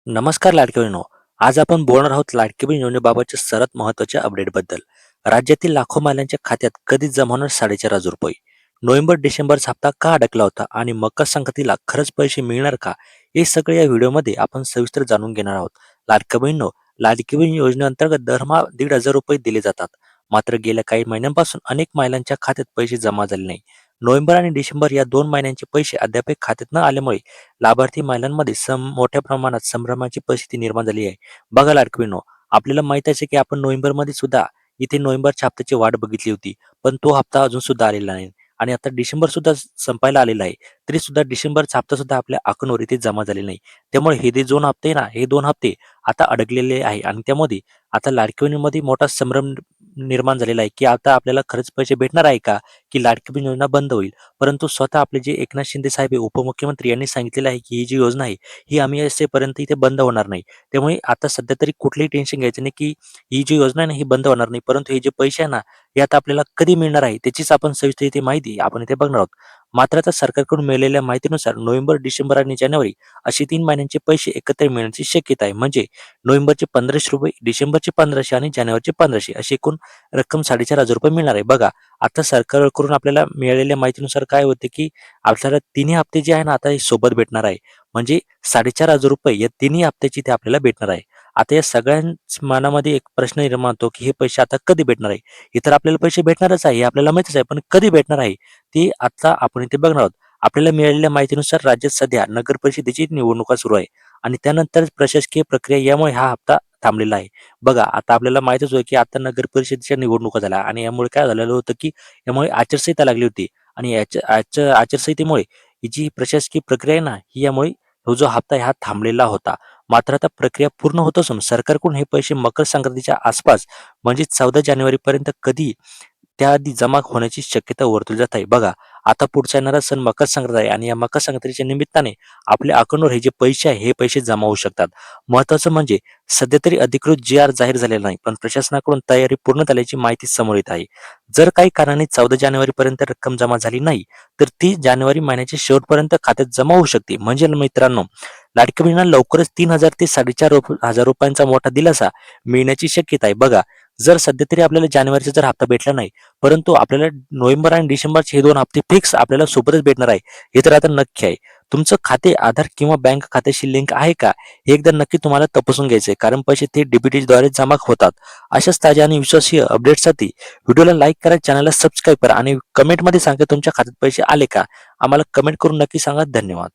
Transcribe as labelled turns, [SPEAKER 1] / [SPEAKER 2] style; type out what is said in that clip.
[SPEAKER 1] नमस्कार लाडकी बहिणींनो. आज आपण बोलणार आहोत लाडकी बहीण योजनेबाबतच्या सर्वात महत्त्वाच्या अपडेटबद्दल. राज्यातील लाखो महिलांच्या खात्यात कधी जमा होणार 4,500 रुपये. नोव्हेंबर-डिसेंबरचा हप्ता का अडकला होता आणि मकर संक्रांतीला खरंच पैसे मिळणार का? हे सगळे या व्हिडिओमध्ये आपण सविस्तर जाणून घेणार आहोत. लाडकी बहिणींनो, लाडकी बहीण योजनेअंतर्गत दरमहा 1,500 रुपये दिले जातात. मात्र गेल्या काही महिन्यांपासून अनेक महिलांच्या खात्यात पैसे जमा झाले नाही. नोव्हेंबर आणि डिसेंबर या 2 महिन्यांचे पैसे अद्याप खात्यात न आल्यामुळे लाभार्थी महिलांमध्ये मोठ्या प्रमाणात संभ्रमाची परिस्थिती निर्माण झाली आहे. बघा लाडकवींनो, आपल्याला माहित आहे की आपण नोव्हेंबरमध्ये सुद्धा इथे नोव्हेंबरच्या हप्त्याची वाट बघितली होती. पण तो हप्ता अजून सुद्धा आलेला नाही आणि आता डिसेंबर सुद्धा संपायला आलेला आहे. तरी सुद्धा डिसेंबरचा हप्ता सुद्धा आपल्या अकाउंटवर इथे जमा झालेला नाही. त्यामुळे हे जे 2 हप्ते ना, हे 2 हप्ते आता अडकलेले आहे आणि त्यामध्ये आता लाडकी बहिणीमध्ये मोठा संभ्रम निर्माण झालेला आहे, की आता आपल्याला खरंच पैसे भेटणार आहे का? की लाडकी बहीण योजना बंद होईल? परंतु स्वतः आपले जे एकनाथ शिंदे साहेब हे उपमुख्यमंत्री यांनी सांगितलेलं आहे, की ही जी योजना आहे, ही आम्ही असेपर्यंत इथे बंद होणार नाही. त्यामुळे आता सध्या तरी कुठलंही टेन्शन घ्यायचं नाही, की ही जी योजना आहे ना, ही बंद होणार नाही. परंतु हे जे पैसे आहे ना, हे आता आपल्याला कधी मिळणार आहे, त्याचीच आपण सविस्तर इथे माहिती आपण इथे बघणार आहोत. मात्र आता सरकारकडून मिळालेल्या माहितीनुसार नोव्हेंबर, डिसेंबर आणि जानेवारी असे 3 महिन्यांचे पैसे एकत्र मिळण्याची शक्यता आहे. म्हणजे नोव्हेंबरचे 1,500 रुपये, डिसेंबरचे 1,500 आणि जानेवारीचे 1,500 अशी एकूण रक्कम 4,500 रुपये मिळणार आहे. बघा, आता सरकारकडून आपल्याला मिळालेल्या माहितीनुसार काय होते, की आपल्याला तिन्ही हप्ते जे आहे ना, आता हे सोबत भेटणार आहे. म्हणजे 4,500 रुपये या तिन्ही हप्त्याची ते आपल्याला भेटणार आहे. आता या सगळ्यांच मनामध्ये एक प्रश्न निर्माण होतो, की हे पैसे आता कधी भेटणार आहे? इतर आपल्याला पैसे भेटणारच आहे, हे आपल्याला माहितीच आहे. पण कधी भेटणार आहे? ते आता आपण इथे बघणार आहोत. आपल्याला मिळालेल्या माहितीनुसार राज्यात सध्या नगर परिषदेची निवडणुका सुरू आहे आणि त्यानंतर प्रशासकीय प्रक्रिया यामुळे हा हप्ता थांबलेला आहे. बघा, आता आपल्याला माहीतच होतं, की आता नगर परिषदेच्या निवडणुका झाल्या आणि यामुळे काय झालेलं होतं, की यामुळे आचारसंहिता लागली होती आणि याच्या आचारसंहितेमुळे ही जी प्रशासकीय प्रक्रिया आहे ना, ही यामुळे तो जो हप्ता आहे हा थांबलेला होता. मात्र आता प्रक्रिया पूर्ण होत असून सरकारकडून हे पैसे मकर संक्रांतीच्या आसपास म्हणजे 14 जानेवारीपर्यंत कधी त्याआधी जमा होण्याची शक्यता वर्तवली जात आहे. बघा, आता पुढचा येणारा सण मकर संक्रांत आहे आणि या मकर संक्रांतीच्या निमित्ताने आपल्या अकाउंटवर हे जे पैसे आहे, हे पैसे जमा होऊ शकतात. महत्त्वाचं म्हणजे सध्या तरी अधिकृत जी-आर जाहीर झालेला नाही, पण प्रशासनाकडून तयारी पूर्ण झाल्याची माहिती समोर येत आहे. जर काही कारणाने 14 जानेवारीपर्यंत रक्कम जमा झाली नाही, तर ती जानेवारी महिन्याच्या शेवटपर्यंत खात्यात जमा होऊ शकते. म्हणजे मित्रांनो, लाडकी बहिणींना लवकरच 3,000 ते 4,500 रुपयांचा मोठा दिलासा मिळण्याची शक्यता आहे. बघा, जर सध्या तरी आपल्याला जानेवारीचा जर हप्ता भेटला नाही, परंतु आपल्याला नोव्हेंबर आणि डिसेंबरचे हे 2 हप्ते फिक्स आपल्याला सोबतच भेटणार आहे. हे तर आता नक्की आहे. तुमचं खाते आधार किंवा बँक खात्याशी लिंक आहे का? हे एकदा नक्की तुम्हाला तपासून घ्यायचं आहे. कारण पैसे थेट डीबीटीद्वारे जमा होतात. अशाच ताज्या आणि विश्वासार्ह अपडेट्ससाठी व्हिडिओला लाईक करा, चॅनलला सबस्क्राईब करा आणि कमेंटमध्ये सांगा तुमच्या खात्यात पैसे आले का? आम्हाला कमेंट करून नक्की सांगा. धन्यवाद.